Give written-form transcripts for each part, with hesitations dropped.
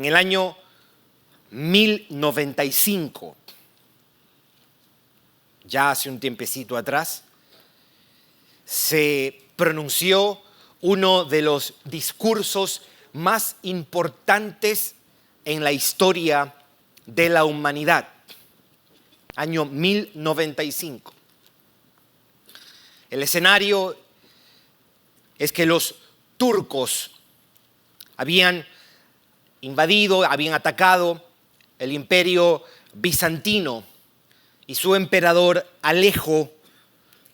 En el año 1095, ya hace un tiempecito atrás, se pronunció uno de los discursos más importantes en la historia de la humanidad. Año 1095. El escenario es que los turcos habían invadido, habían atacado el imperio bizantino y su emperador Alejo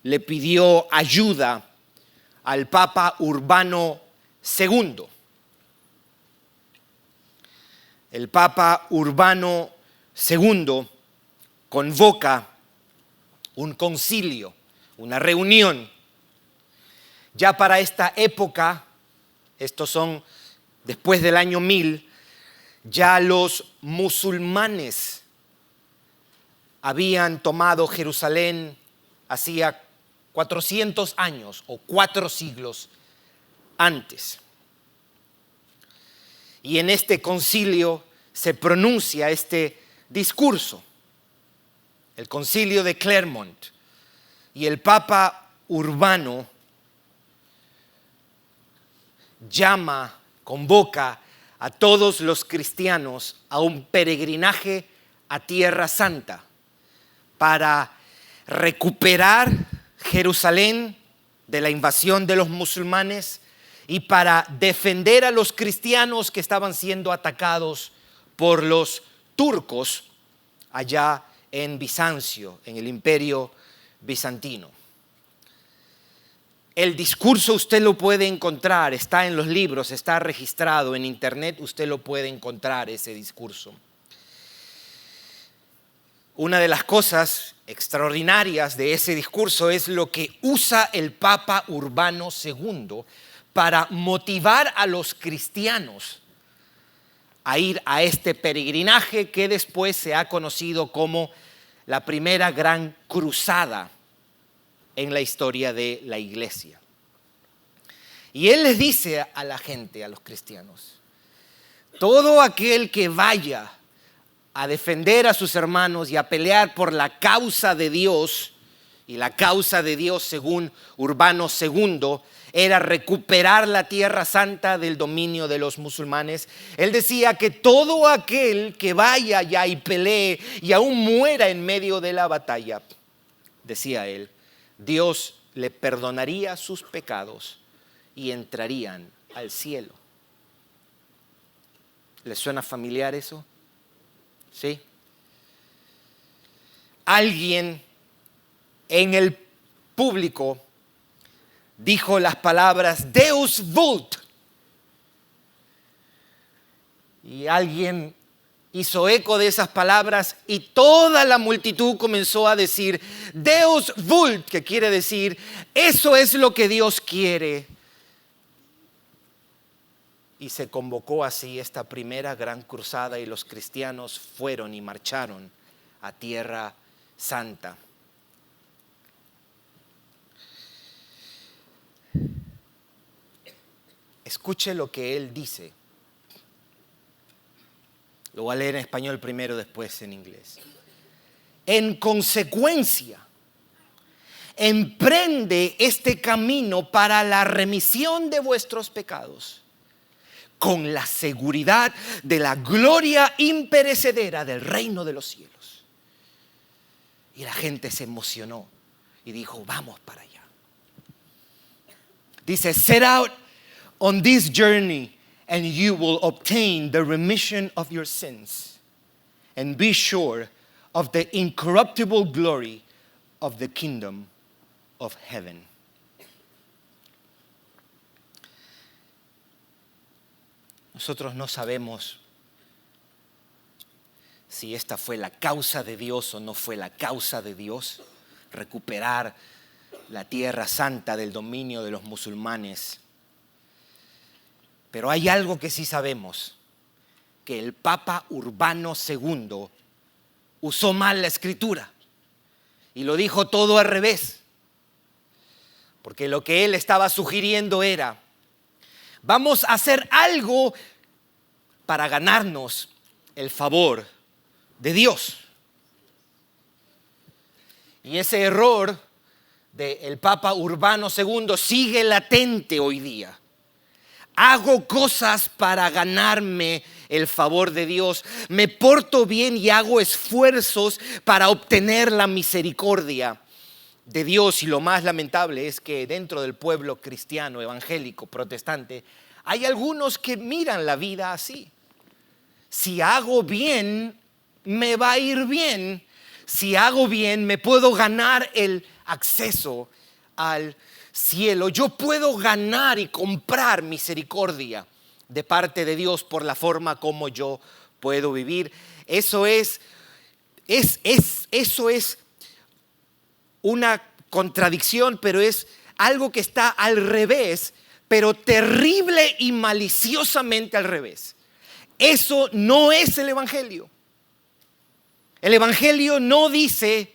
le pidió ayuda al Papa Urbano II. El Papa Urbano II convoca un concilio, una reunión. Ya para esta época, estos son después del año 1000, ya los musulmanes habían tomado Jerusalén hacía 400 años o 4 siglos antes. Y en este concilio se pronuncia este discurso, el concilio de Clermont, y el Papa Urbano convoca a todos los cristianos a un peregrinaje a Tierra Santa para recuperar Jerusalén de la invasión de los musulmanes y para defender a los cristianos que estaban siendo atacados por los turcos allá en Bizancio, en el imperio bizantino. El discurso usted lo puede encontrar, está en los libros, está registrado en internet, usted lo puede encontrar ese discurso. Una de las cosas extraordinarias de ese discurso es lo que usa el Papa Urbano II para motivar a los cristianos a ir a este peregrinaje que después se ha conocido como la primera gran cruzada en la historia de la iglesia. Y él les dice a la gente, a los cristianos, todo aquel que vaya a defender a sus hermanos y a pelear por la causa de Dios, y la causa de Dios según Urbano II era recuperar la Tierra Santa del dominio de los musulmanes. Él decía que todo aquel que vaya allá y pelee y aún muera en medio de la batalla, decía él, Dios le perdonaría sus pecados y entrarían al cielo. ¿Les suena familiar eso? ¿Sí? Alguien en el público dijo las palabras Deus vult. Y alguien hizo eco de esas palabras y toda la multitud comenzó a decir Deus vult, que quiere decir eso es lo que Dios quiere. Y se convocó así esta primera gran cruzada y los cristianos fueron y marcharon a Tierra Santa. Escuche lo que él dice. Lo voy a leer en español primero, después en inglés. En consecuencia, emprende este camino para la remisión de vuestros pecados, con la seguridad de la gloria imperecedera del reino de los cielos. Y la gente se emocionó y dijo, vamos para allá. Dice, set out on this journey and you will obtain the remission of your sins and be sure of the incorruptible glory of the kingdom of heaven. Nosotros no sabemos si esta fue la causa de Dios o no fue la causa de Dios, recuperar la Tierra Santa del dominio de los musulmanes. Pero hay algo que sí sabemos, que el Papa Urbano II usó mal la escritura y lo dijo todo al revés. Porque lo que él estaba sugiriendo era, vamos a hacer algo para ganarnos el favor de Dios. Y ese error del Papa Urbano II sigue latente hoy día. Hago cosas para ganarme el favor de Dios. Me porto bien y hago esfuerzos para obtener la misericordia de Dios. Y lo más lamentable es que dentro del pueblo cristiano, evangélico, protestante, hay algunos que miran la vida así. Si hago bien, me va a ir bien. Si hago bien, me puedo ganar el acceso al cielo. Yo puedo ganar y comprar misericordia de parte de Dios por la forma como yo puedo vivir. Eso es una contradicción, pero es algo que está al revés, pero terrible y maliciosamente al revés. Eso no es el Evangelio. El Evangelio no dice,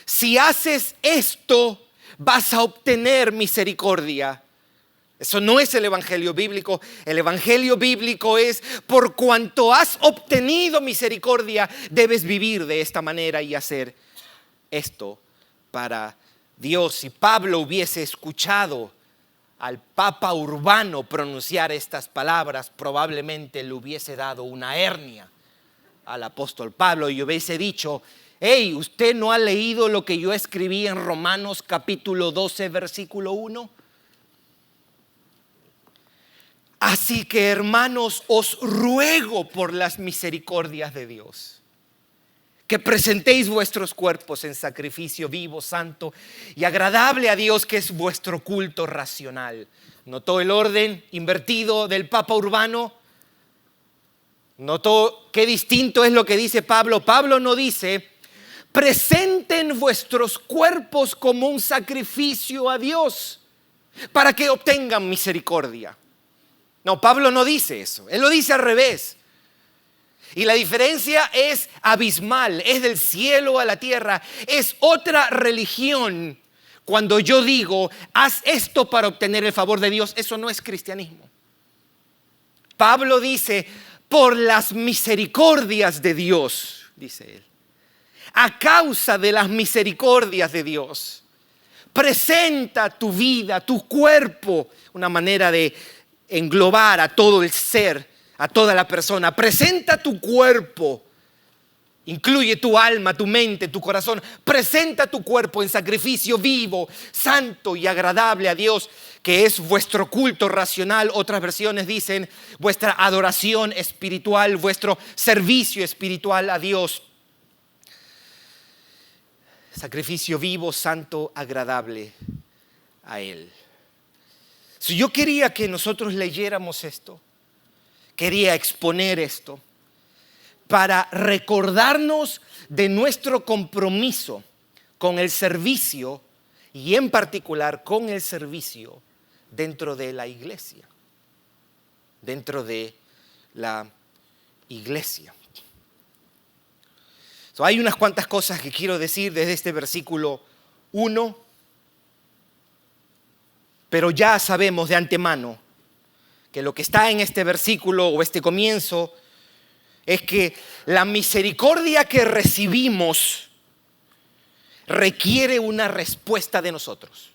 si haces esto, vas a obtener misericordia. Eso no es el Evangelio bíblico. El Evangelio bíblico es, por cuanto has obtenido misericordia, debes vivir de esta manera y hacer esto para Dios. Si Pablo hubiese escuchado al Papa Urbano pronunciar estas palabras, probablemente le hubiese dado una hernia al apóstol Pablo y hubiese dicho, hey, ¿usted no ha leído lo que yo escribí en Romanos capítulo 12, versículo 1? Así que, hermanos, os ruego por las misericordias de Dios, que presentéis vuestros cuerpos en sacrificio vivo, santo y agradable a Dios, que es vuestro culto racional. ¿Notó el orden invertido del Papa Urbano? ¿Notó qué distinto es lo que dice Pablo? Pablo no dice, presenten vuestros cuerpos como un sacrificio a Dios para que obtengan misericordia. No, Pablo no dice eso. Él lo dice al revés. Y la diferencia es abismal, es del cielo a la tierra. Es otra religión. Cuando yo digo, haz esto para obtener el favor de Dios, eso no es cristianismo. Pablo dice, por las misericordias de Dios, dice él. A causa de las misericordias de Dios, presenta tu vida, tu cuerpo, una manera de englobar a todo el ser, a toda la persona. Presenta tu cuerpo, incluye tu alma, tu mente, tu corazón. Presenta tu cuerpo en sacrificio vivo, santo y agradable a Dios, que es vuestro culto racional. Otras versiones dicen vuestra adoración espiritual, vuestro servicio espiritual a Dios. Sacrificio vivo, santo, agradable a Él. Si yo quería que nosotros leyéramos esto, quería exponer esto para recordarnos de nuestro compromiso con el servicio y en particular con el servicio dentro de la iglesia. Dentro de la iglesia. Hay unas cuantas cosas que quiero decir desde este versículo 1, pero ya sabemos de antemano que lo que está en este versículo o este comienzo es que la misericordia que recibimos requiere una respuesta de nosotros.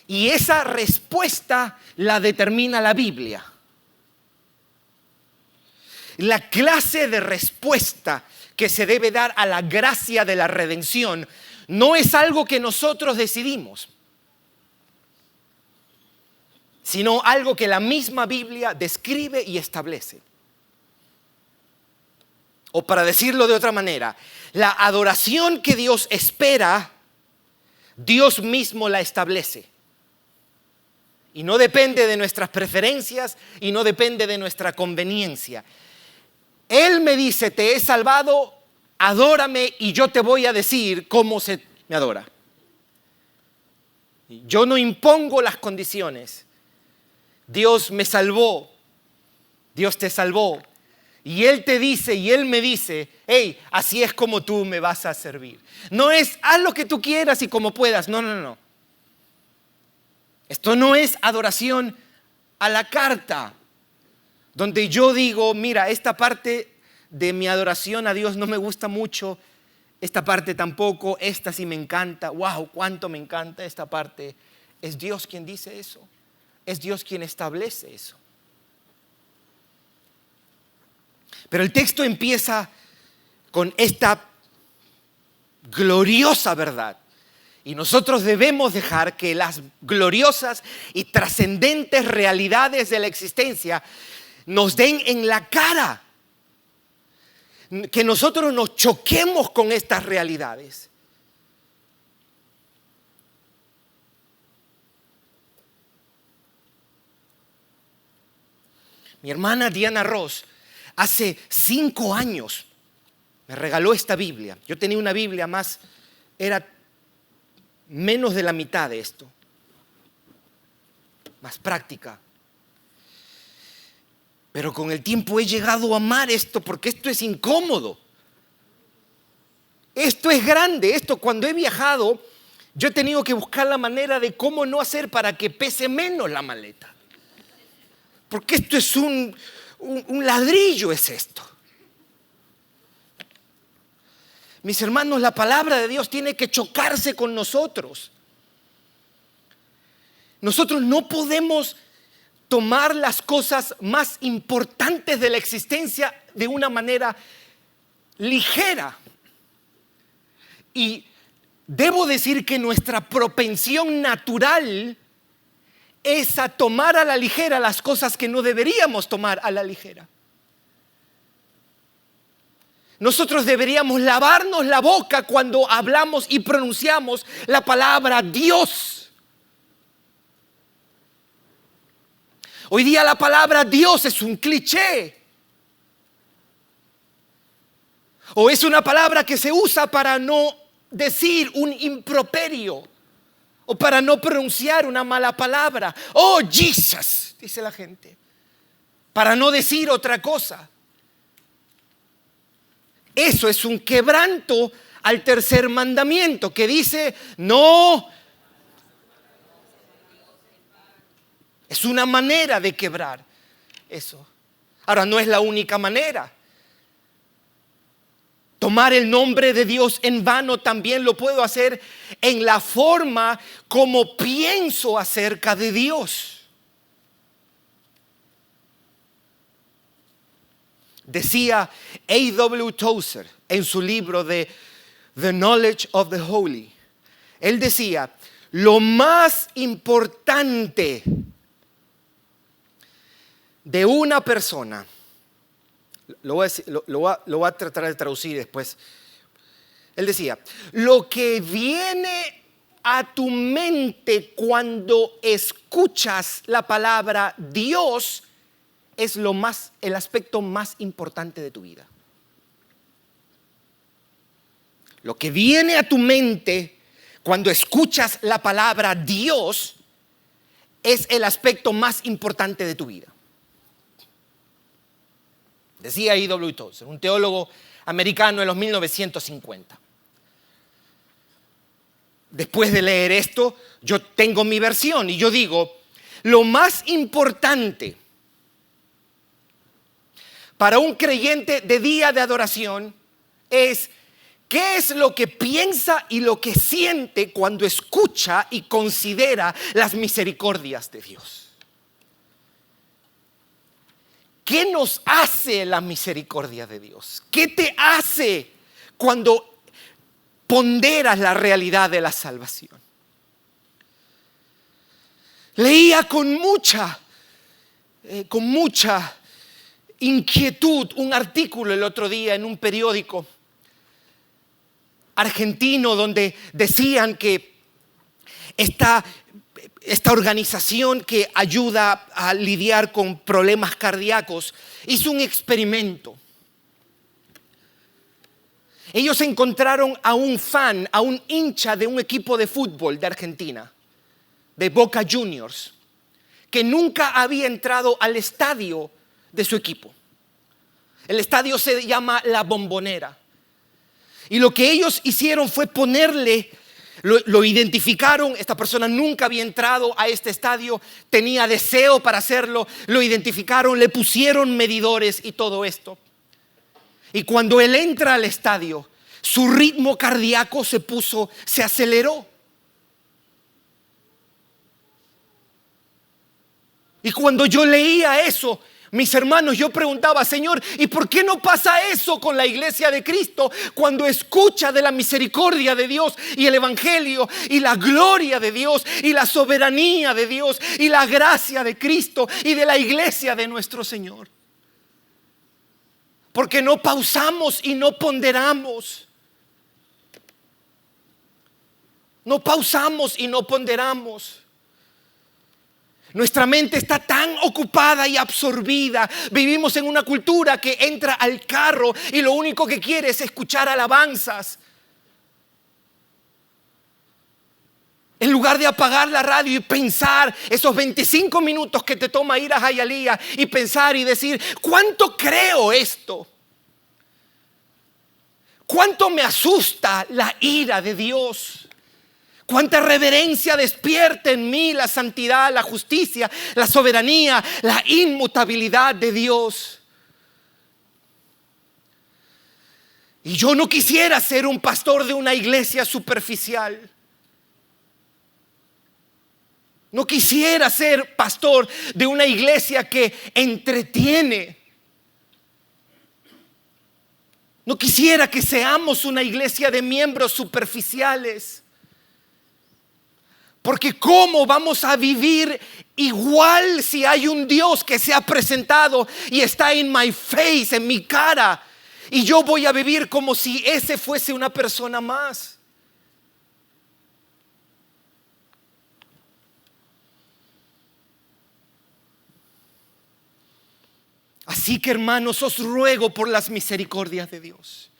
Y esa respuesta la determina la Biblia. La clase de respuesta que se debe dar a la gracia de la redención no es algo que nosotros decidimos, sino algo que la misma Biblia describe y establece. O para decirlo de otra manera, la adoración que Dios espera, Dios mismo la establece. Y no depende de nuestras preferencias y no depende de nuestra conveniencia. Él me dice, te he salvado, adórame y yo te voy a decir cómo se me adora. Yo no impongo las condiciones. Dios me salvó, Dios te salvó. Y Él te dice y Él me dice, hey, así es como tú me vas a servir. No es, haz lo que tú quieras y como puedas. No. Esto no es adoración a la carta, donde yo digo, mira, esta parte de mi adoración a Dios no me gusta mucho, esta parte tampoco, esta sí me encanta, wow, cuánto me encanta esta parte. Es Dios quien dice eso, es Dios quien establece eso. Pero el texto empieza con esta gloriosa verdad. Y nosotros debemos dejar que las gloriosas y trascendentes realidades de la existencia nos den en la cara. Que nosotros nos choquemos con estas realidades. Mi hermana Diana Ross hace 5 años me regaló esta Biblia. Yo tenía una Biblia más, era menos de la mitad de esto, más práctica. Pero con el tiempo he llegado a amar esto porque esto es incómodo. Esto es grande. Esto, cuando he viajado, yo he tenido que buscar la manera de cómo no hacer para que pese menos la maleta. Porque esto es un ladrillo, es esto. Mis hermanos, la palabra de Dios tiene que chocarse con nosotros. Nosotros no podemos tomar las cosas más importantes de la existencia de una manera ligera. Y debo decir que nuestra propensión natural es a tomar a la ligera las cosas que no deberíamos tomar a la ligera. Nosotros deberíamos lavarnos la boca cuando hablamos y pronunciamos la palabra Dios. Hoy día la palabra Dios es un cliché. O es una palabra que se usa para no decir un improperio. O para no pronunciar una mala palabra. Oh, Jesus, dice la gente. Para no decir otra cosa. Eso es un quebranto al tercer mandamiento que dice, no. Es una manera de quebrar eso. Ahora, no es la única manera. Tomar el nombre de Dios en vano también lo puedo hacer en la forma como pienso acerca de Dios. Decía A.W. Tozer en su libro de The Knowledge of the Holy. Él decía, lo más importante de una persona, lo voy a tratar de traducir después. Él decía, lo que viene a tu mente cuando escuchas la palabra Dios es el aspecto más importante de tu vida. Lo que viene a tu mente cuando escuchas la palabra Dios es el aspecto más importante de tu vida. Decía A.W. Tozer, un teólogo americano en los 1950. Después de leer esto, yo tengo mi versión y yo digo, lo más importante para un creyente de día de adoración es qué es lo que piensa y lo que siente cuando escucha y considera las misericordias de Dios. ¿Qué nos hace la misericordia de Dios? ¿Qué te hace cuando ponderas la realidad de la salvación? Leía con mucha inquietud un artículo el otro día en un periódico argentino donde decían que esta organización que ayuda a lidiar con problemas cardíacos hizo un experimento. Ellos encontraron a un fan, a un hincha de un equipo de fútbol de Argentina, de Boca Juniors, que nunca había entrado al estadio de su equipo. El estadio se llama La Bombonera. Y lo que ellos hicieron fue ponerle Lo identificaron, esta persona nunca había entrado a este estadio, tenía deseo para hacerlo, lo identificaron, le pusieron medidores y todo esto. Y cuando él entra al estadio, su ritmo cardíaco se aceleró. Y cuando yo leía eso, mis hermanos, yo preguntaba: Señor, ¿y por qué no pasa eso con la iglesia de Cristo cuando escucha de la misericordia de Dios y el evangelio y la gloria de Dios y la soberanía de Dios y la gracia de Cristo y de la iglesia de nuestro Señor? Porque no pausamos y no ponderamos. No pausamos y no ponderamos. Nuestra mente está tan ocupada y absorbida. Vivimos en una cultura que entra al carro y lo único que quiere es escuchar alabanzas. En lugar de apagar la radio y pensar esos 25 minutos que te toma ir a Hialeah y pensar y decir: ¿cuánto creo esto? ¿Cuánto me asusta la ira de Dios? Cuánta reverencia despierta en mí la santidad, la justicia, la soberanía, la inmutabilidad de Dios. Y yo no quisiera ser un pastor de una iglesia superficial. No quisiera ser pastor de una iglesia que entretiene. No quisiera que seamos una iglesia de miembros superficiales. Porque ¿cómo vamos a vivir igual si hay un Dios que se ha presentado y está en my face, en mi cara? Y yo voy a vivir como si ese fuese una persona más. Así que, hermanos, os ruego por las misericordias de Dios.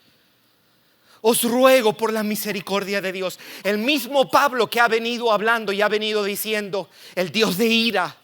Os ruego por la misericordia de Dios. El mismo Pablo que ha venido hablando y ha venido diciendo: el Dios de ira.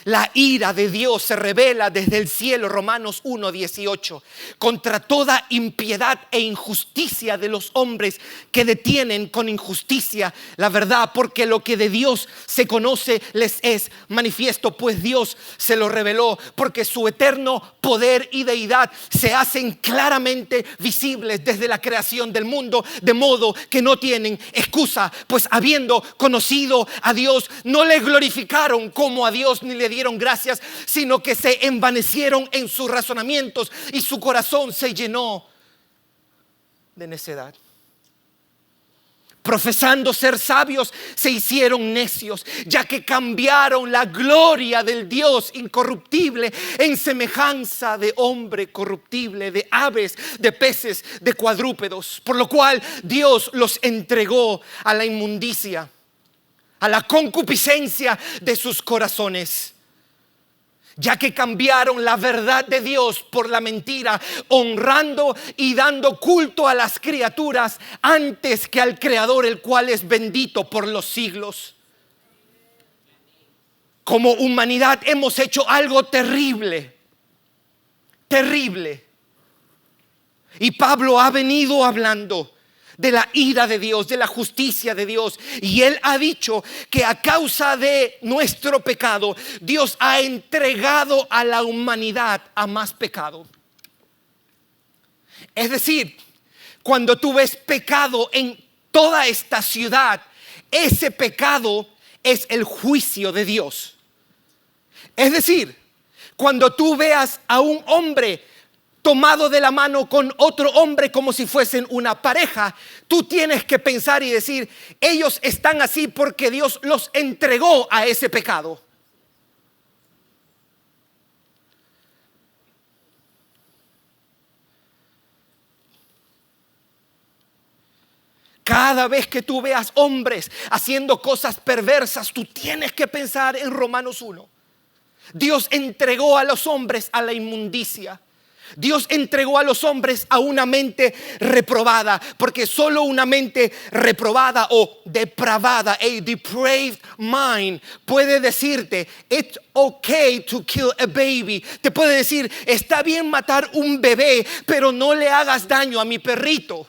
La ira de Dios se revela desde el cielo, Romanos 1:18, contra toda impiedad e injusticia de los hombres que detienen con injusticia la verdad, porque lo que de Dios se conoce les es manifiesto, pues Dios se lo reveló, porque su eterno poder y deidad se hacen claramente visibles desde la creación del mundo, de modo que no tienen excusa, pues habiendo conocido a Dios, no le glorificaron como a Dios ni le dieron gracias, sino que se envanecieron en sus razonamientos y su corazón se llenó de necedad. Profesando ser sabios, se hicieron necios, ya que cambiaron la gloria del Dios incorruptible en semejanza de hombre corruptible, de aves, de peces, de cuadrúpedos, por lo cual Dios los entregó a la inmundicia, a la concupiscencia de sus corazones, ya que cambiaron la verdad de Dios por la mentira, honrando y dando culto a las criaturas antes que al Creador, el cual es bendito por los siglos. Como humanidad hemos hecho algo terrible, terrible. Y Pablo ha venido hablando de la ira de Dios, de la justicia de Dios. Y él ha dicho que a causa de nuestro pecado, Dios ha entregado a la humanidad a más pecado. Es decir, cuando tú ves pecado en toda esta ciudad, ese pecado es el juicio de Dios. Es decir, cuando tú veas a un hombre tomado de la mano con otro hombre como si fuesen una pareja, tú tienes que pensar y decir: ellos están así porque Dios los entregó a ese pecado. Cada vez que tú veas hombres haciendo cosas perversas, tú tienes que pensar en Romanos 1. Dios entregó a los hombres a la inmundicia. Dios entregó a los hombres a una mente reprobada, porque solo una mente reprobada o depravada, a depraved mind, puede decirte: it's okay to kill a baby. Te puede decir: está bien matar un bebé, pero no le hagas daño a mi perrito.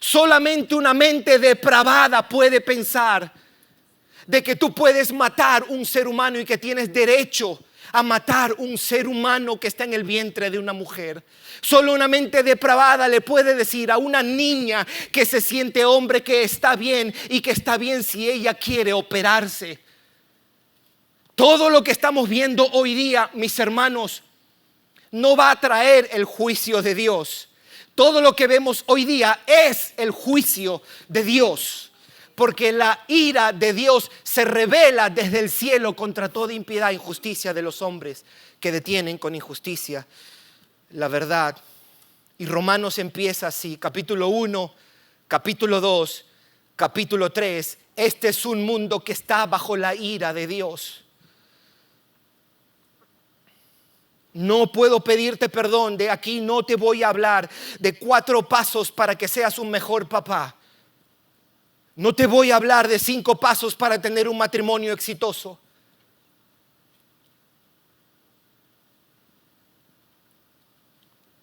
Solamente una mente depravada puede pensar de que tú puedes matar un ser humano y que tienes derecho a matar un ser humano que está en el vientre de una mujer. Solo una mente depravada le puede decir a una niña que se siente hombre que está bien y que está bien si ella quiere operarse. Todo lo que estamos viendo hoy día, mis hermanos, no va a traer el juicio de Dios. Todo lo que vemos hoy día es el juicio de Dios. Porque la ira de Dios se revela desde el cielo contra toda impiedad e injusticia de los hombres que detienen con injusticia la verdad. Y Romanos empieza así, capítulo 1, capítulo 2, capítulo 3. Este es un mundo que está bajo la ira de Dios. No puedo pedirte perdón, de aquí no te voy a hablar de 4 pasos para que seas un mejor papá. No te voy a hablar de 5 pasos para tener un matrimonio exitoso.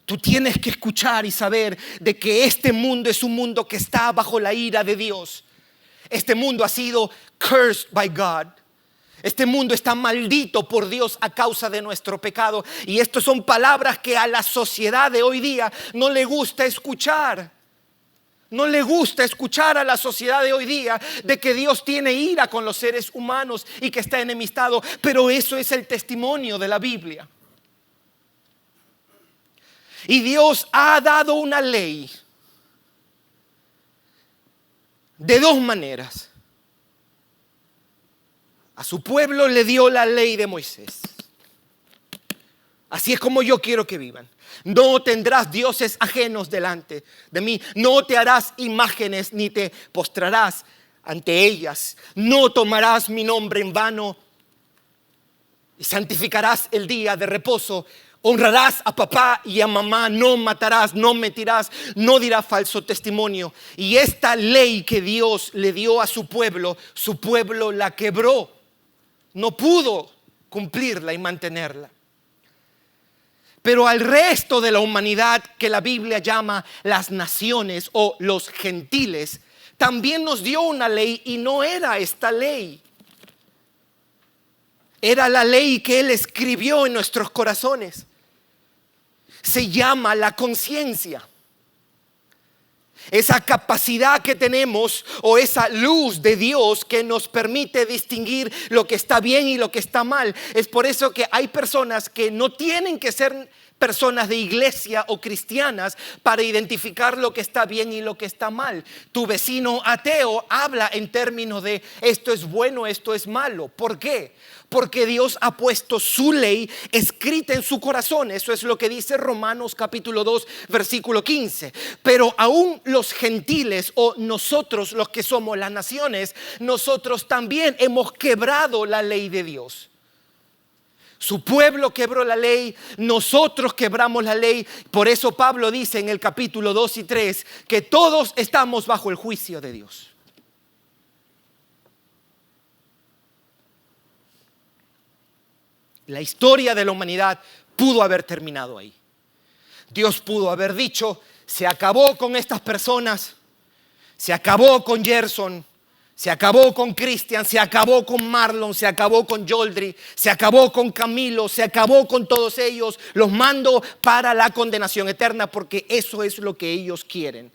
Tú tienes que escuchar y saber de que este mundo es un mundo que está bajo la ira de Dios. Este mundo ha sido cursed by God. Este mundo está maldito por Dios a causa de nuestro pecado. Y estas son palabras que a la sociedad de hoy día no le gusta escuchar. No le gusta escuchar a la sociedad de hoy día de que Dios tiene ira con los seres humanos y que está enemistado. Pero eso es el testimonio de la Biblia. Y Dios ha dado una ley de 2 maneras. A su pueblo le dio la ley de Moisés. Así es como yo quiero que vivan. No tendrás dioses ajenos delante de mí. No te harás imágenes ni te postrarás ante ellas. No tomarás mi nombre en vano. Y santificarás el día de reposo. Honrarás a papá y a mamá. No matarás, no mentirás, no dirás falso testimonio. Y esta ley que Dios le dio a su pueblo la quebró. No pudo cumplirla y mantenerla. Pero al resto de la humanidad, que la Biblia llama las naciones o los gentiles, también nos dio una ley, y no era esta ley. Era la ley que Él escribió en nuestros corazones. Se llama la conciencia. Esa capacidad que tenemos, o esa luz de Dios que nos permite distinguir lo que está bien y lo que está mal. Es por eso que hay personas que no tienen que ser personas de iglesia o cristianas para identificar lo que está bien y lo que está mal. Tu vecino ateo habla en términos de esto es bueno, esto es malo. ¿Por qué? Porque Dios ha puesto su ley escrita en su corazón. Eso es lo que dice Romanos capítulo 2 versículo 15. Pero aún los gentiles, o nosotros los que somos las naciones, nosotros también hemos quebrado la ley de Dios. Su pueblo quebró la ley, nosotros quebramos la ley. Por eso Pablo dice en el capítulo 2 y 3 que todos estamos bajo el juicio de Dios. La historia de la humanidad pudo haber terminado ahí. Dios pudo haber dicho, se acabó con estas personas, se acabó con Gerson, se acabó con Cristian, se acabó con Marlon, se acabó con Yoldri, se acabó con Camilo, se acabó con todos ellos. Los mando para la condenación eterna porque eso es lo que ellos quieren.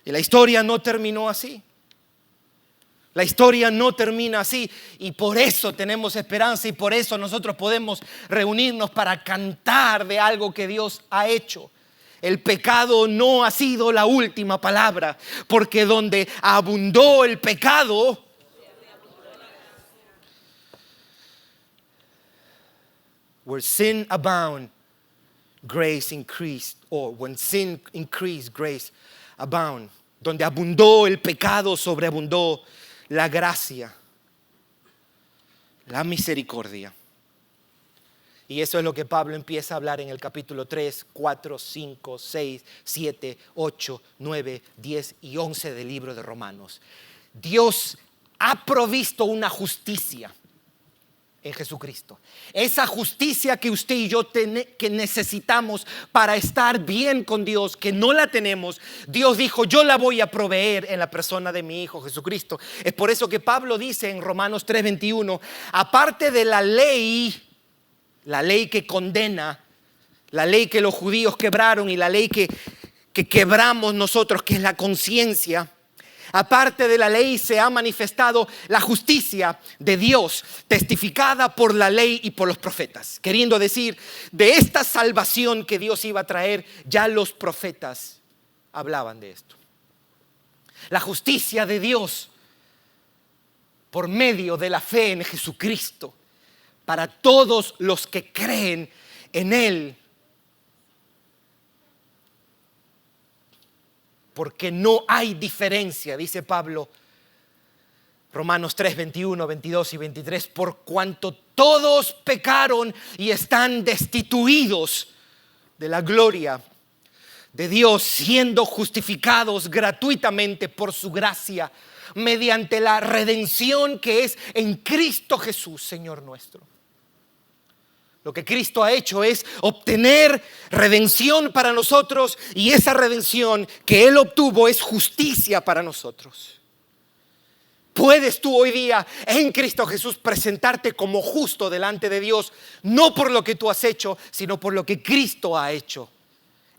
Y la historia no terminó así. La historia no termina así, y por eso tenemos esperanza, y por eso nosotros podemos reunirnos para cantar de algo que Dios ha hecho. El pecado no ha sido la última palabra, porque donde abundó el pecado, where sin abound, grace increased. Or when sin increased, grace abound. Donde abundó el pecado, sobreabundó la gracia, la misericordia. Y eso es lo que Pablo empieza a hablar en el capítulo 3, 4, 5, 6, 7, 8, 9, 10 y 11 del libro de Romanos. Dios ha provisto una justicia en Jesucristo. Esa justicia que usted y yo que necesitamos para estar bien con Dios, que no la tenemos, Dios dijo, yo la voy a proveer en la persona de mi Hijo Jesucristo. Es por eso que Pablo dice en Romanos 3:21, aparte de la ley que condena, la ley que los judíos quebraron y la ley que quebramos nosotros, que es la conciencia. Aparte de la ley se ha manifestado la justicia de Dios, testificada por la ley y por los profetas. Queriendo decir, de esta salvación que Dios iba a traer, ya los profetas hablaban de esto. La justicia de Dios por medio de la fe en Jesucristo, para todos los que creen en Él. Porque no hay diferencia, dice Pablo, Romanos 3, 21, 22 y 23, por cuanto todos pecaron y están destituidos de la gloria de Dios, siendo justificados gratuitamente por su gracia, mediante la redención que es en Cristo Jesús, Señor nuestro. Lo que Cristo ha hecho es obtener redención para nosotros, y esa redención que Él obtuvo es justicia para nosotros. Puedes tú hoy día en Cristo Jesús presentarte como justo delante de Dios, no por lo que tú has hecho, sino por lo que Cristo ha hecho.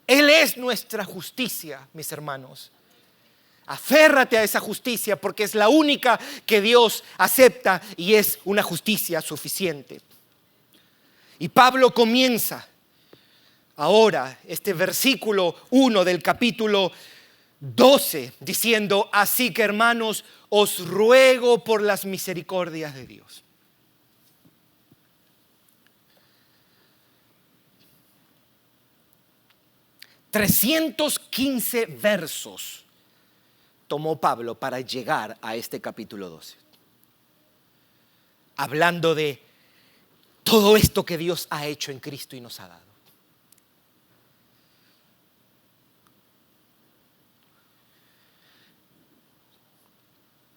Él es nuestra justicia, mis hermanos. Aférrate a esa justicia porque es la única que Dios acepta y es una justicia suficiente. Y Pablo comienza ahora este versículo 1 del capítulo 12 diciendo, así que hermanos, os ruego por las misericordias de Dios. $315 versos tomó Pablo para llegar a este capítulo 12. Hablando de todo esto que Dios ha hecho en Cristo y nos ha dado.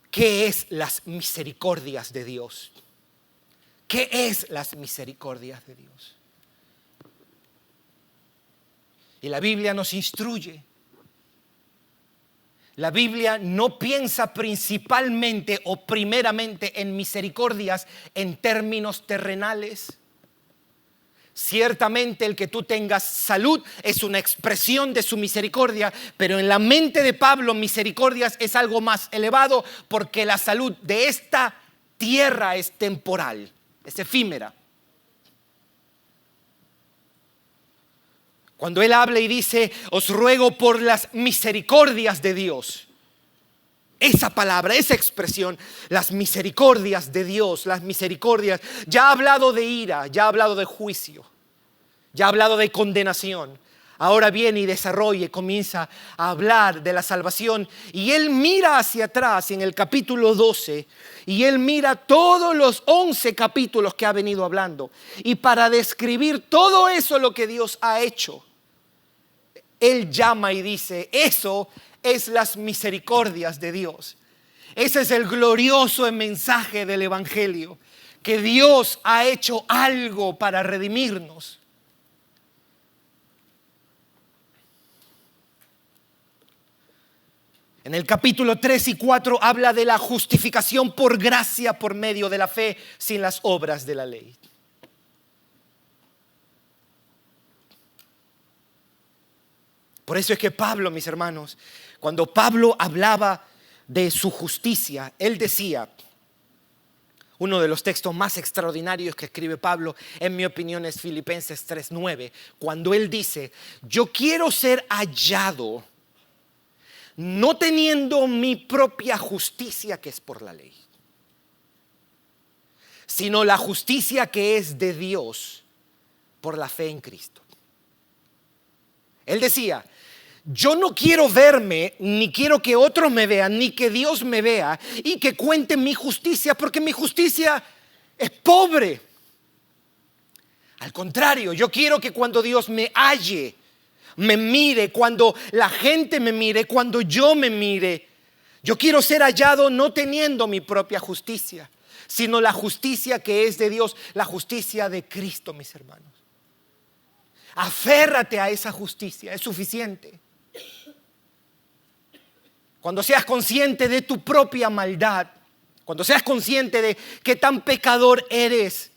¿Qué es las misericordias de Dios? ¿Qué es las misericordias de Dios? Y la Biblia nos instruye. La Biblia no piensa principalmente o primeramente en misericordias en términos terrenales. Ciertamente el que tú tengas salud es una expresión de su misericordia, pero en la mente de Pablo misericordias es algo más elevado porque la salud de esta tierra es temporal, es efímera. Cuando él habla y dice, os ruego por las misericordias de Dios. Esa palabra, esa expresión, las misericordias de Dios, las misericordias. Ya ha hablado de ira, ya ha hablado de juicio, ya ha hablado de condenación. Ahora viene y desarrolla y comienza a hablar de la salvación. Y él mira hacia atrás en el capítulo 12 y él mira todos los 11 capítulos que ha venido hablando. Y para describir todo eso lo que Dios ha hecho, él llama y dice, eso es las misericordias de Dios. Ese es el glorioso mensaje del Evangelio, que Dios ha hecho algo para redimirnos. En el capítulo 3 y 4 habla de la justificación por gracia por medio de la fe sin las obras de la ley. Por eso es que Pablo, mis hermanos, cuando Pablo hablaba de su justicia, él decía, uno de los textos más extraordinarios que escribe Pablo, en mi opinión, es Filipenses 3:9, cuando él dice, yo quiero ser hallado no teniendo mi propia justicia que es por la ley, sino la justicia que es de Dios por la fe en Cristo. Él decía, yo no quiero verme, ni quiero que otros me vean, ni que Dios me vea y que cuente mi justicia, porque mi justicia es pobre. Al contrario, yo quiero que cuando Dios me halle, me mire, cuando la gente me mire, cuando yo me mire, yo quiero ser hallado no teniendo mi propia justicia, sino la justicia que es de Dios, la justicia de Cristo, mis hermanos. Aférrate a esa justicia, es suficiente. Cuando seas consciente de tu propia maldad, cuando seas consciente de qué tan pecador eres,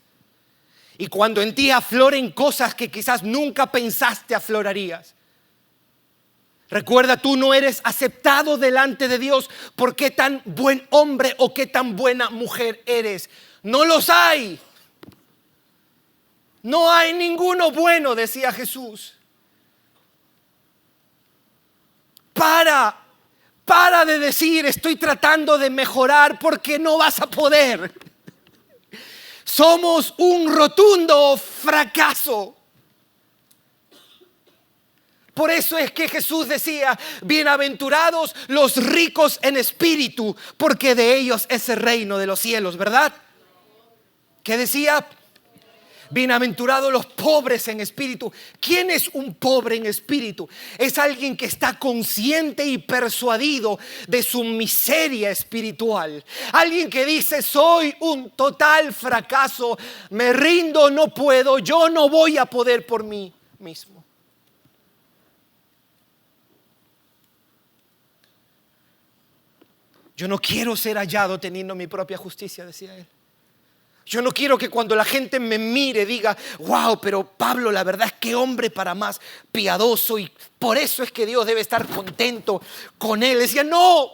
y cuando en ti afloren cosas que quizás nunca pensaste aflorarías. Recuerda, tú no eres aceptado delante de Dios por qué tan buen hombre o qué tan buena mujer eres. No los hay. No hay ninguno bueno, decía Jesús. Para de decir, estoy tratando de mejorar, porque no vas a poder. Somos un rotundo fracaso. Por eso es que Jesús decía, bienaventurados los ricos en espíritu, porque de ellos es el reino de los cielos, ¿verdad? ¿Qué decía? Bienaventurados los pobres en espíritu. ¿Quién es un pobre en espíritu? Es alguien que está consciente y persuadido de su miseria espiritual. Alguien que dice, soy un total fracaso, me rindo, no puedo, yo no voy a poder por mí mismo. Yo no quiero ser hallado teniendo mi propia justicia, decía él. Yo no quiero que cuando la gente me mire diga, wow, pero Pablo, la verdad es que hombre para más piadoso, y por eso es que Dios debe estar contento con él. Decía, no.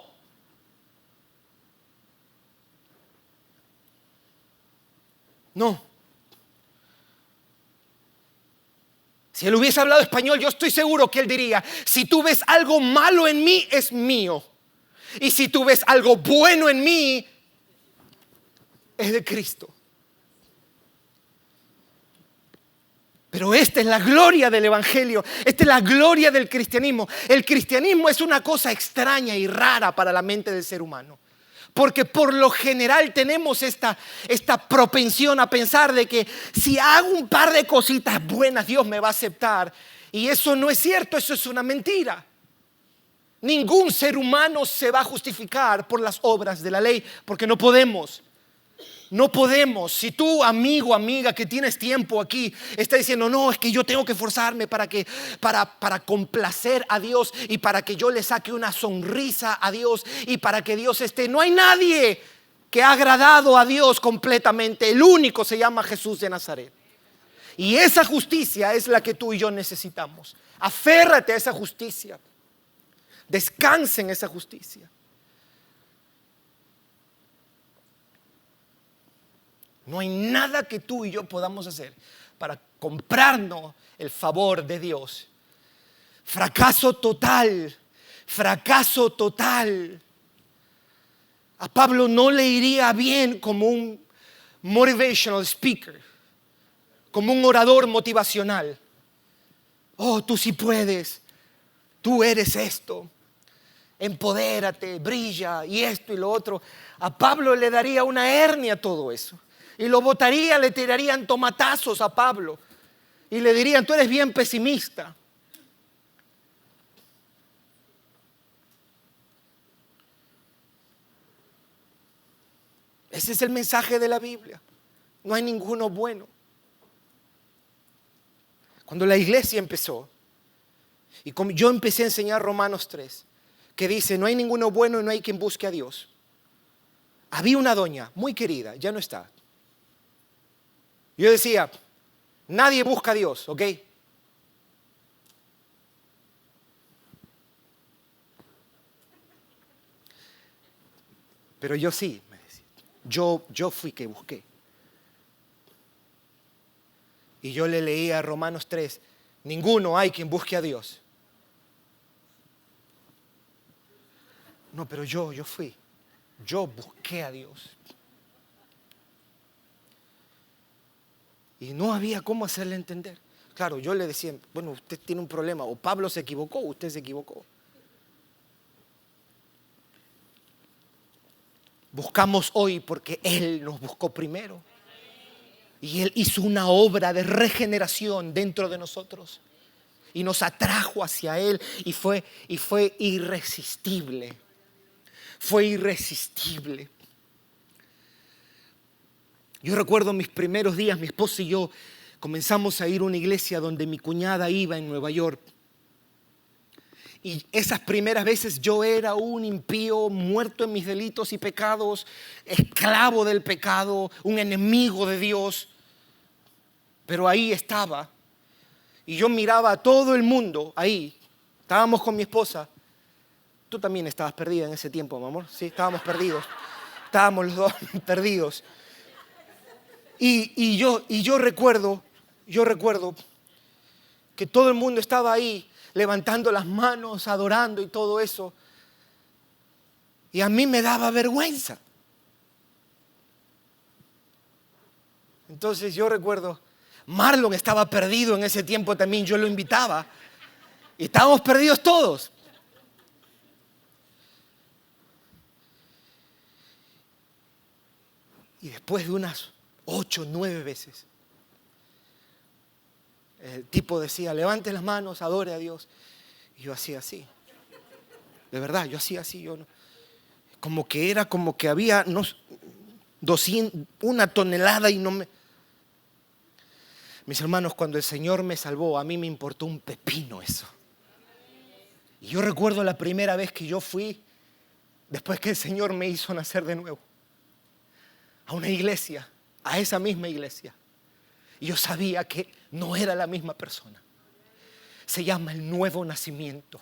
No. Si él hubiese hablado español, yo estoy seguro que él diría, si tú ves algo malo en mí, es mío. Y si tú ves algo bueno en mí, es de Cristo. Pero esta es la gloria del evangelio, esta es la gloria del cristianismo. El cristianismo es una cosa extraña y rara para la mente del ser humano. Porque por lo general tenemos esta propensión a pensar de que si hago un par de cositas buenas, Dios me va a aceptar. Y eso no es cierto, eso es una mentira. Ningún ser humano se va a justificar por las obras de la ley, porque no podemos. No podemos. Si tú, amigo, amiga, que tienes tiempo aquí, está diciendo, no, es que yo tengo que esforzarme para complacer a Dios, y para que yo le saque una sonrisa a Dios, y para que Dios esté. No hay nadie que ha agradado a Dios completamente. El único se llama Jesús de Nazaret. Y esa justicia es la que tú y yo necesitamos. Aférrate a esa justicia. Descansa en esa justicia. No hay nada que tú y yo podamos hacer para comprarnos el favor de Dios. Fracaso total, fracaso total. A Pablo no le iría bien como un motivational speaker, como un orador motivacional. Oh, tú sí puedes, tú eres esto, empodérate, brilla y esto y lo otro. A Pablo le daría una hernia todo eso. Y lo botaría, le tirarían tomatazos a Pablo. Y le dirían, tú eres bien pesimista. Ese es el mensaje de la Biblia. No hay ninguno bueno. Cuando la iglesia empezó, y como yo empecé a enseñar Romanos 3, que dice, no hay ninguno bueno y no hay quien busque a Dios. Había una doña muy querida, ya no está. Yo decía, nadie busca a Dios, ¿ok? Pero yo sí, me decía. Yo fui que busqué. Y yo le leía Romanos 3, ninguno hay quien busque a Dios. No, pero yo fui. Yo busqué a Dios. Y no había cómo hacerle entender. Claro, yo le decía, bueno, usted tiene un problema. O Pablo se equivocó, o usted se equivocó. Buscamos hoy porque Él nos buscó primero. Y Él hizo una obra de regeneración dentro de nosotros. Y nos atrajo hacia Él. Y fue irresistible. Fue irresistible. Yo recuerdo mis primeros días, mi esposa y yo comenzamos a ir a una iglesia donde mi cuñada iba en Nueva York. Y esas primeras veces yo era un impío, muerto en mis delitos y pecados, esclavo del pecado, un enemigo de Dios. Pero ahí estaba. Y yo miraba a todo el mundo ahí. Estábamos con mi esposa. Tú también estabas perdida en ese tiempo, mi amor. Sí, estábamos perdidos. Estábamos los dos perdidos. Y yo recuerdo que todo el mundo estaba ahí levantando las manos, adorando y todo eso. Y a mí me daba vergüenza. Entonces yo recuerdo, Marlon estaba perdido en ese tiempo también, yo lo invitaba. Y estábamos perdidos todos. Y después de unas 8, 9 veces, el tipo decía, levante las manos, adore a Dios. Y yo hacía así. De verdad, yo hacía así. Como que había 1 tonelada y no me... Mis hermanos, cuando el Señor me salvó, a mí me importó un pepino eso. Y yo recuerdo la primera vez que yo fui, después que el Señor me hizo nacer de nuevo, a una iglesia, a esa misma iglesia. Y yo sabía que no era la misma persona. Se llama el nuevo nacimiento.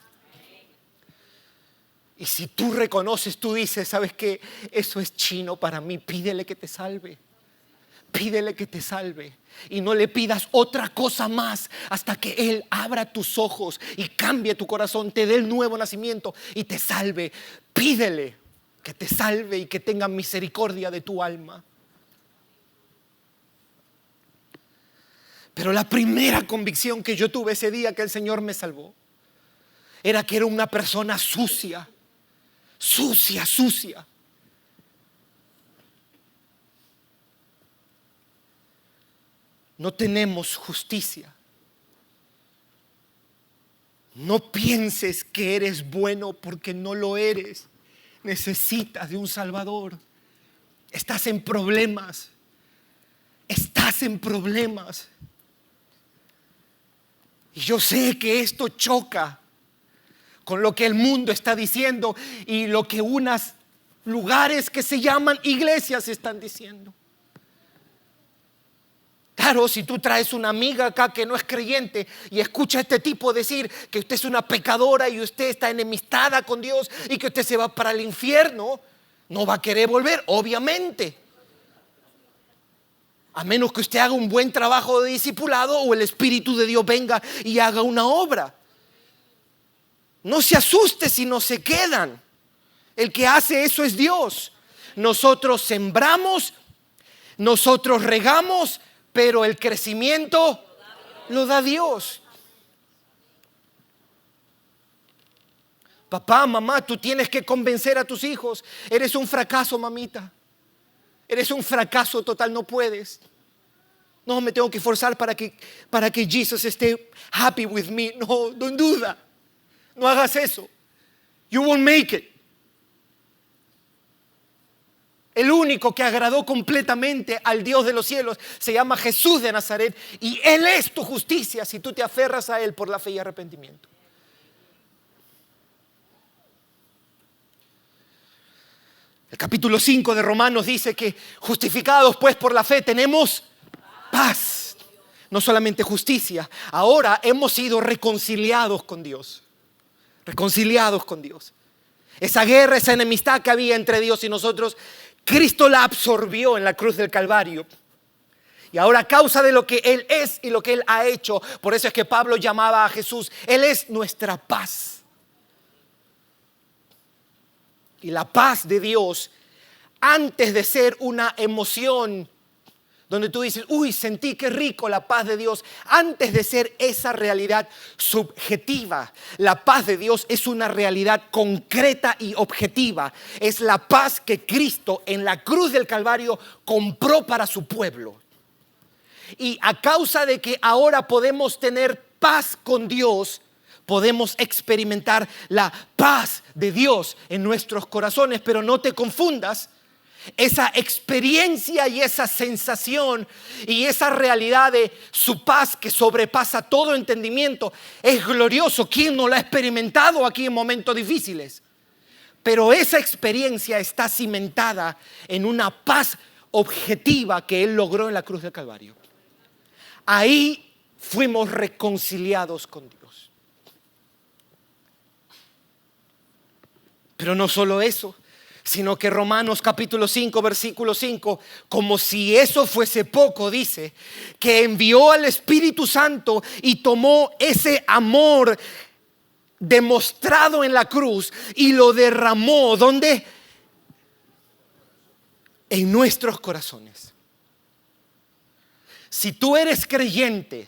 Y si tú reconoces, tú dices, ¿sabes qué? Eso es chino para mí. Pídele que te salve. Pídele que te salve. Y no le pidas otra cosa más hasta que Él abra tus ojos y cambie tu corazón, te dé el nuevo nacimiento y te salve. Pídele que te salve y que tenga misericordia de tu alma. Pero la primera convicción que yo tuve ese día que el Señor me salvó era que era una persona sucia. No tenemos justicia. No pienses que eres bueno porque no lo eres. Necesitas de un Salvador. Estás en problemas. Y yo sé que esto choca con lo que el mundo está diciendo y lo que unos lugares que se llaman iglesias están diciendo. Claro, si tú traes una amiga acá que no es creyente y escucha a este tipo decir que usted es una pecadora y usted está enemistada con Dios y que usted se va para el infierno, no va a querer volver, obviamente. A menos que usted haga un buen trabajo de discipulado o el Espíritu de Dios venga y haga una obra. No se asuste si no se quedan. El que hace eso es Dios. Nosotros sembramos, nosotros regamos, pero el crecimiento lo da Dios. Papá, mamá, tú tienes que convencer a tus hijos. Eres un fracaso, mamita. Eres un fracaso total, no puedes. No, me tengo que esforzar para que Jesús esté happy with me. No, don't do that. No hagas eso. You won't make it. El único que agradó completamente al Dios de los cielos se llama Jesús de Nazaret y Él es tu justicia si tú te aferras a Él por la fe y arrepentimiento. El capítulo 5 de Romanos dice que justificados pues por la fe tenemos paz. No solamente justicia, ahora hemos sido reconciliados con Dios. Reconciliados con Dios. Esa guerra, esa enemistad que había entre Dios y nosotros, Cristo la absorbió en la cruz del Calvario. Y ahora a causa de lo que Él es y lo que Él ha hecho, por eso es que Pablo llamaba a Jesús, Él es nuestra paz. Y la paz de Dios, antes de ser una emoción donde tú dices, uy, sentí qué rico la paz de Dios, antes de ser esa realidad subjetiva, la paz de Dios es una realidad concreta y objetiva. Es la paz que Cristo en la cruz del Calvario compró para su pueblo. Y a causa de que ahora podemos tener paz con Dios, podemos experimentar la paz de Dios en nuestros corazones. Pero no te confundas, esa experiencia y esa sensación y esa realidad de su paz que sobrepasa todo entendimiento es glorioso. ¿Quién no lo ha experimentado aquí en momentos difíciles? Pero esa experiencia está cimentada en una paz objetiva que Él logró en la cruz del Calvario. Ahí fuimos reconciliados con Dios. Pero no solo eso, sino que Romanos capítulo 5, versículo 5, como si eso fuese poco, dice que envió al Espíritu Santo y tomó ese amor demostrado en la cruz y lo derramó, ¿dónde? En nuestros corazones. Si tú eres creyente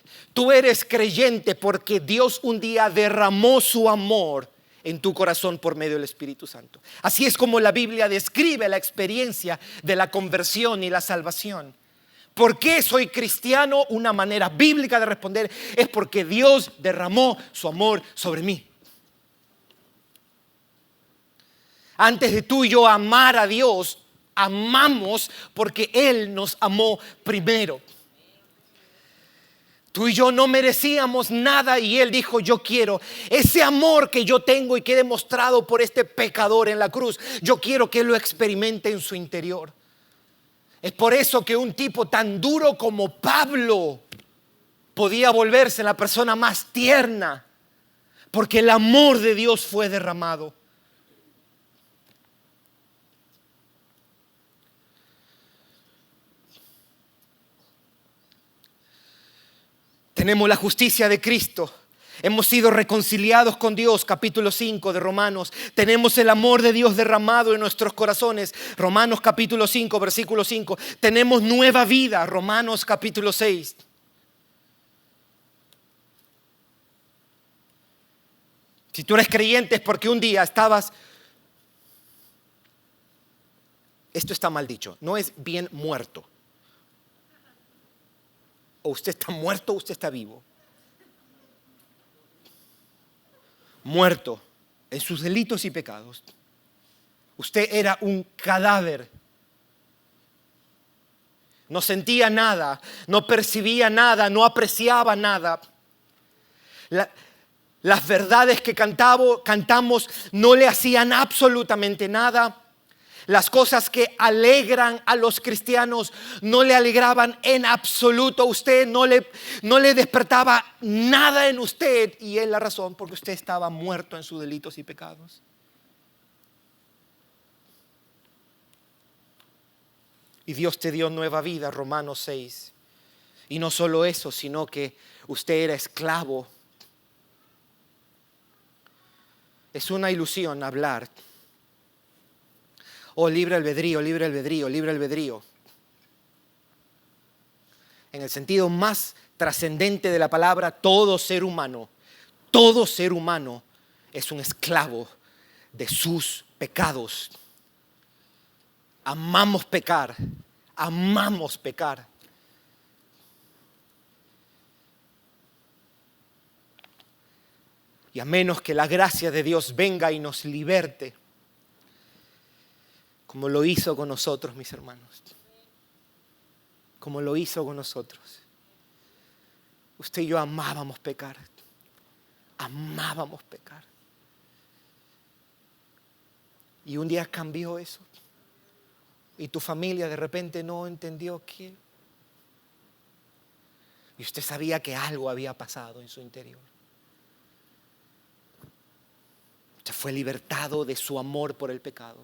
porque Dios un día derramó su amor en tu corazón por medio del Espíritu Santo. Así es como la Biblia describe la experiencia de la conversión y la salvación. ¿Por qué soy cristiano? Una manera bíblica de responder es porque Dios derramó su amor sobre mí. Antes de tú y yo amar a Dios, amamos porque Él nos amó primero. Tú y yo no merecíamos nada y Él dijo: yo quiero ese amor que yo tengo y que he demostrado por este pecador en la cruz. Yo quiero que Él lo experimente en su interior. Es por eso que un tipo tan duro como Pablo podía volverse la persona más tierna, porque el amor de Dios fue derramado. Tenemos la justicia de Cristo. Hemos sido reconciliados con Dios, capítulo 5 de Romanos. Tenemos el amor de Dios derramado en nuestros corazones, Romanos capítulo 5, versículo 5. Tenemos nueva vida, Romanos capítulo 6. Si tú eres creyente es porque un día estabas, esto está mal dicho, no es bien muerto. O usted está muerto o usted está vivo. Muerto en sus delitos y pecados. Usted era un cadáver. No sentía nada, no percibía nada, no apreciaba nada. Las verdades que cantamos no le hacían absolutamente nada. Las cosas que alegran a los cristianos no le alegraban en absoluto a usted, no le despertaba nada en usted, y es la razón porque usted estaba muerto en sus delitos y pecados. Y Dios te dio nueva vida, Romanos 6. Y no solo eso, sino que usted era esclavo. Es una ilusión hablar: oh, libre albedrío, libre albedrío, libre albedrío. En el sentido más trascendente de la palabra, todo ser humano es un esclavo de sus pecados. Amamos pecar. Y a menos que la gracia de Dios venga y nos liberte, como lo hizo con nosotros, mis hermanos. Como lo hizo con nosotros. Usted y yo amábamos pecar. Y un día cambió eso. Y tu familia de repente no entendió qué. Y usted sabía que algo había pasado en su interior. Usted fue libertado de su amor por el pecado.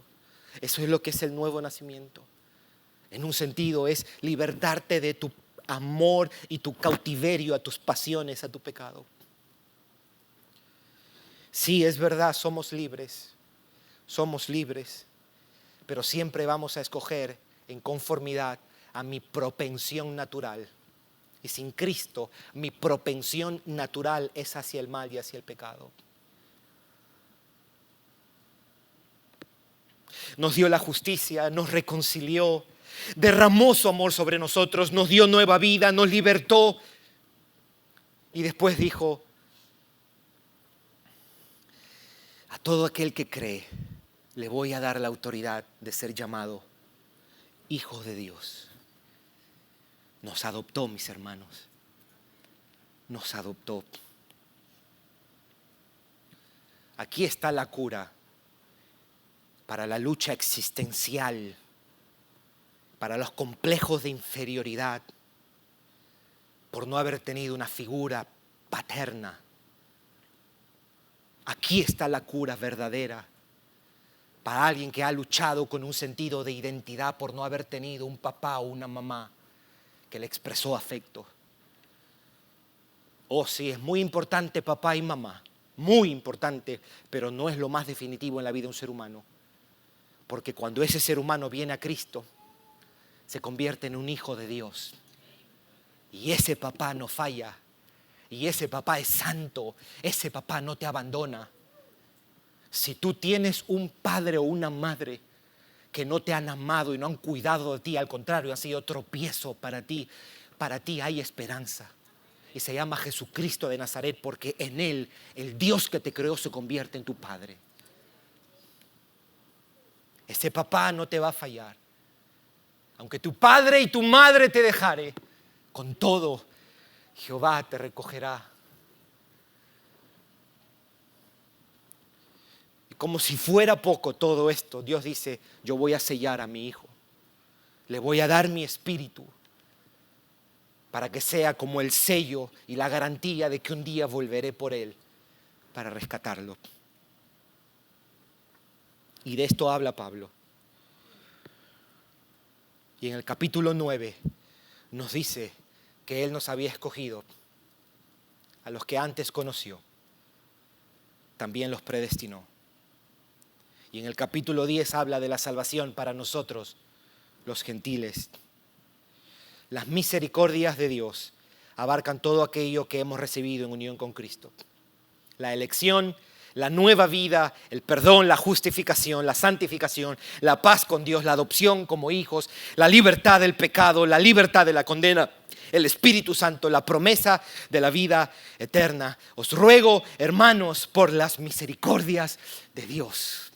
Eso es lo que es el nuevo nacimiento. En un sentido es libertarte de tu amor y tu cautiverio a tus pasiones, a tu pecado. Sí, es verdad, somos libres, pero siempre vamos a escoger en conformidad a mi propensión natural. Y sin Cristo, mi propensión natural es hacia el mal y hacia el pecado. Nos dio la justicia, nos reconcilió, derramó su amor sobre nosotros, nos dio nueva vida, nos libertó. Y después dijo: a todo aquel que cree, le voy a dar la autoridad de ser llamado hijos de Dios. Nos adoptó, mis hermanos. Nos adoptó. Aquí está la cura para la lucha existencial, para los complejos de inferioridad, por no haber tenido una figura paterna. Aquí está la cura verdadera para alguien que ha luchado con un sentido de identidad por no haber tenido un papá o una mamá que le expresó afecto. Oh, sí, es muy importante papá y mamá, muy importante, pero no es lo más definitivo en la vida de un ser humano. Porque cuando ese ser humano viene a Cristo, se convierte en un hijo de Dios. Y ese papá no falla. Y ese papá es santo. Ese papá no te abandona. Si tú tienes un padre o una madre que no te han amado y no han cuidado de ti, al contrario, han sido tropiezo para ti hay esperanza. Y se llama Jesucristo de Nazaret, porque en Él, el Dios que te creó, se convierte en tu Padre. Ese papá no te va a fallar. Aunque tu padre y tu madre te dejare, con todo, Jehová te recogerá. Y como si fuera poco todo esto, Dios dice, yo voy a sellar a mi hijo. Le voy a dar mi espíritu para que sea como el sello y la garantía de que un día volveré por él para rescatarlo. Y de esto habla Pablo. Y en el capítulo 9 nos dice que Él nos había escogido. A los que antes conoció, también los predestinó. Y en el capítulo 10 habla de la salvación para nosotros, los gentiles. Las misericordias de Dios abarcan todo aquello que hemos recibido en unión con Cristo. La elección, la nueva vida, el perdón, la justificación, la santificación, la paz con Dios, la adopción como hijos, la libertad del pecado, la libertad de la condena, el Espíritu Santo, la promesa de la vida eterna. Os ruego, hermanos, por las misericordias de Dios.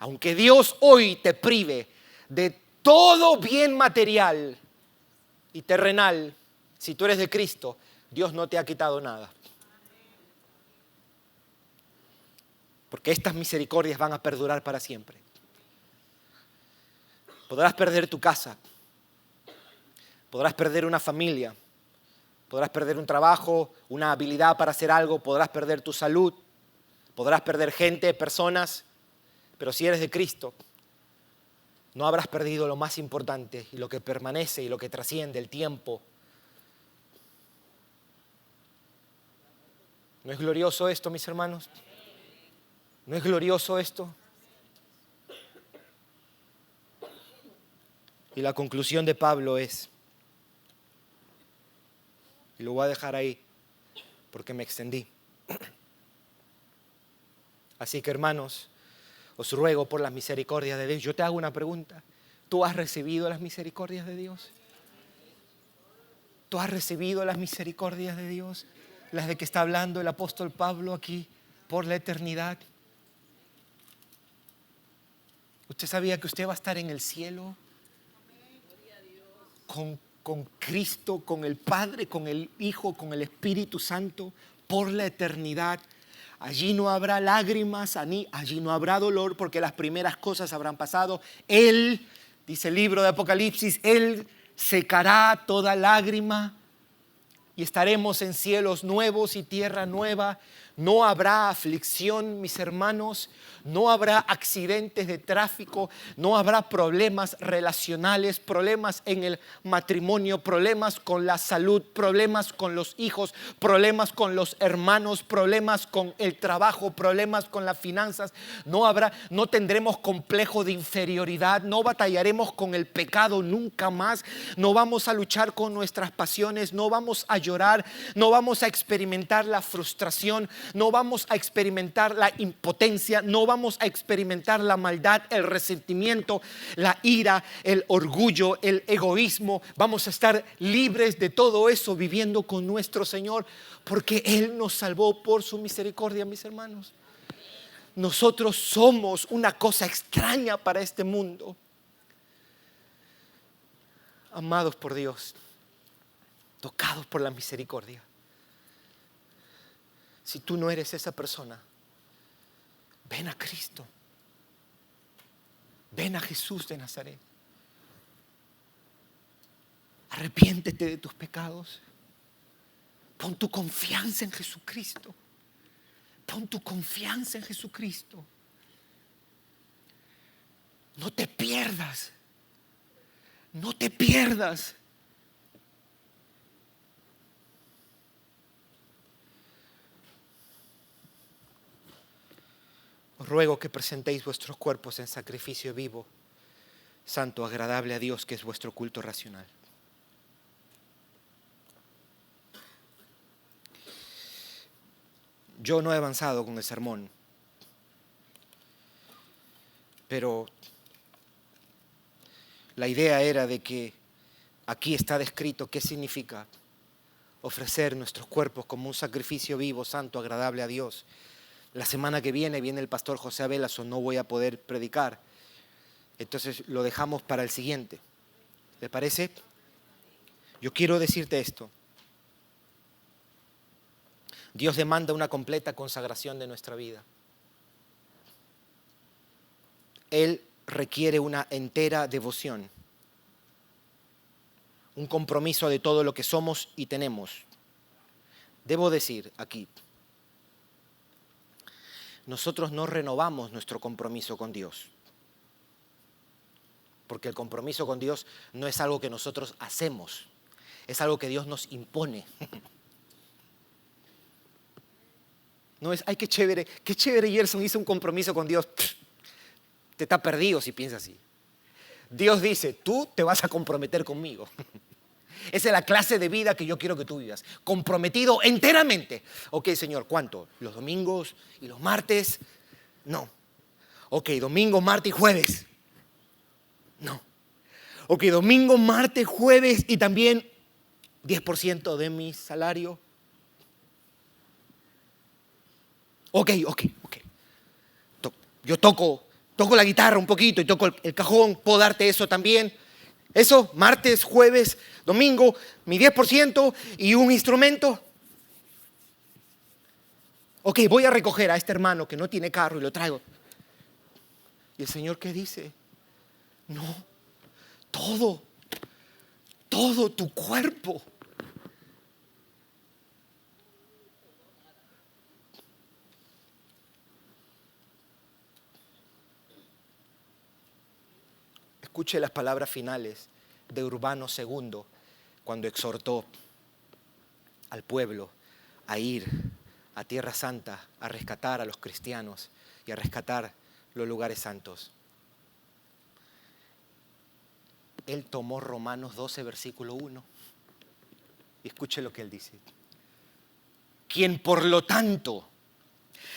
Aunque Dios hoy te prive de todo bien material y terrenal, si tú eres de Cristo, Dios no te ha quitado nada. Porque estas misericordias van a perdurar para siempre. Podrás perder tu casa, podrás perder una familia, podrás perder un trabajo, una habilidad para hacer algo, podrás perder tu salud, podrás perder gente, personas, pero si eres de Cristo, no habrás perdido lo más importante y lo que permanece y lo que trasciende, el tiempo. ¿No es glorioso esto, mis hermanos? ¿No es glorioso esto? Y la conclusión de Pablo es, y lo voy a dejar ahí porque me extendí. Así que, hermanos, os ruego por las misericordias de Dios. Yo te hago una pregunta. ¿Tú has recibido las misericordias de Dios? ¿Tú has recibido las misericordias de Dios? Las de que está hablando el apóstol Pablo aquí por la eternidad. ¿Usted sabía que usted va a estar en el cielo con Cristo, con el Padre, con el Hijo, con el Espíritu Santo por la eternidad? Allí no habrá lágrimas, allí no habrá dolor, porque las primeras cosas habrán pasado. Él, dice el libro de Apocalipsis, Él secará toda lágrima y estaremos en cielos nuevos y tierra nueva. No habrá aflicción, mis hermanos, no habrá accidentes de tráfico, no habrá problemas relacionales, problemas en el matrimonio, problemas con la salud, problemas con los hijos, problemas con los hermanos, problemas con el trabajo, problemas con las finanzas. No tendremos complejo de inferioridad, no batallaremos con el pecado nunca más, no vamos a luchar con nuestras pasiones, no vamos a llorar, no vamos a experimentar la frustración, no vamos a experimentar la impotencia, no vamos a experimentar la maldad, el resentimiento, la ira, el orgullo, el egoísmo. Vamos a estar libres de todo eso viviendo con nuestro Señor, porque Él nos salvó por su misericordia, mis hermanos. Nosotros somos una cosa extraña para este mundo. Amados por Dios, tocados por la misericordia. Si tú no eres esa persona, ven a Cristo. Ven a Jesús de Nazaret. Arrepiéntete de tus pecados. Pon tu confianza en Jesucristo. Pon tu confianza en Jesucristo. No te pierdas. No te pierdas. Os ruego que presentéis vuestros cuerpos en sacrificio vivo, santo, agradable a Dios, que es vuestro culto racional. Yo no he avanzado con el sermón, pero la idea era de que aquí está descrito qué significa ofrecer nuestros cuerpos como un sacrificio vivo, santo, agradable a Dios. La semana que viene el pastor José Abelazo, no voy a poder predicar, entonces lo dejamos para el siguiente. ¿Le parece? Yo quiero decirte esto. Dios demanda una completa consagración de nuestra vida. Él requiere una entera devoción, un compromiso de todo lo que somos y tenemos. Debo decir aquí, nosotros no renovamos nuestro compromiso con Dios, porque el compromiso con Dios no es algo que nosotros hacemos, es algo que Dios nos impone. No es, ay, qué chévere Gerson hizo un compromiso con Dios. Pff, te está perdido si piensas así. Dios dice, tú te vas a comprometer conmigo. Esa es la clase de vida que yo quiero que tú vivas. Comprometido enteramente. Ok, Señor, ¿cuánto? ¿Los domingos y los martes? No. Ok, domingo, martes y jueves. No. Ok, domingo, martes, jueves y también 10% de mi salario. Ok. Yo toco la guitarra un poquito y toco el cajón, puedo darte eso también. Eso, martes, jueves, domingo, mi 10% y un instrumento. Ok, voy a recoger a este hermano que no tiene carro y lo traigo. ¿Y el Señor qué dice? No, todo tu cuerpo. Escuche las palabras finales de Urbano II cuando exhortó al pueblo a ir a Tierra Santa, a rescatar a los cristianos y a rescatar los lugares santos. Él tomó Romanos 12, versículo 1. Y escuche lo que él dice. Quien por lo tanto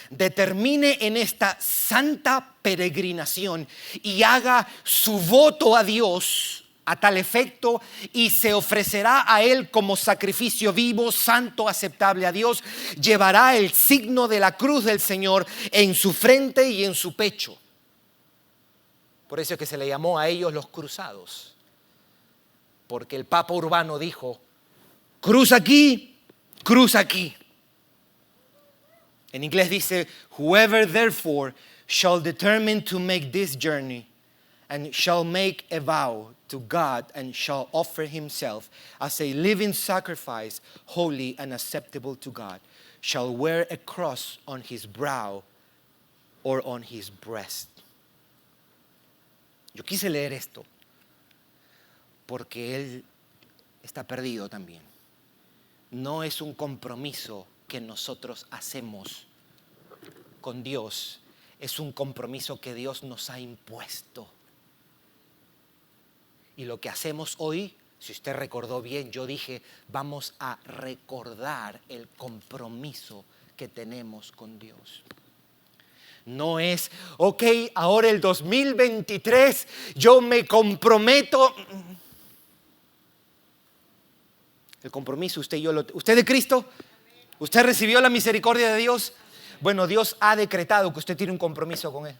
determine en esta santa peregrinación y haga su voto a Dios a tal efecto y se ofrecerá a Él como sacrificio vivo, santo, aceptable a Dios, llevará el signo de la cruz del Señor en su frente y en su pecho. Por eso es que se le llamó a ellos los cruzados, porque el Papa Urbano dijo, cruz aquí, cruz aquí. En inglés dice, whoever therefore shall determine to make this journey and shall make a vow to God and shall offer himself as a living sacrifice, holy and acceptable to God, shall wear a cross on his brow or on his breast. Yo quise leer esto porque él está perdido también. No es un compromiso que nosotros hacemos con Dios, es un compromiso que Dios nos ha impuesto. Y lo que hacemos hoy, si usted recordó bien, yo dije, vamos a recordar el compromiso que tenemos con Dios. No es, ok, ahora el 2023 yo me comprometo. El compromiso, usted y yo, ¿usted de Cristo? ¿Usted recibió la misericordia de Dios? Bueno, Dios ha decretado que usted tiene un compromiso con Él.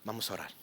Vamos a orar.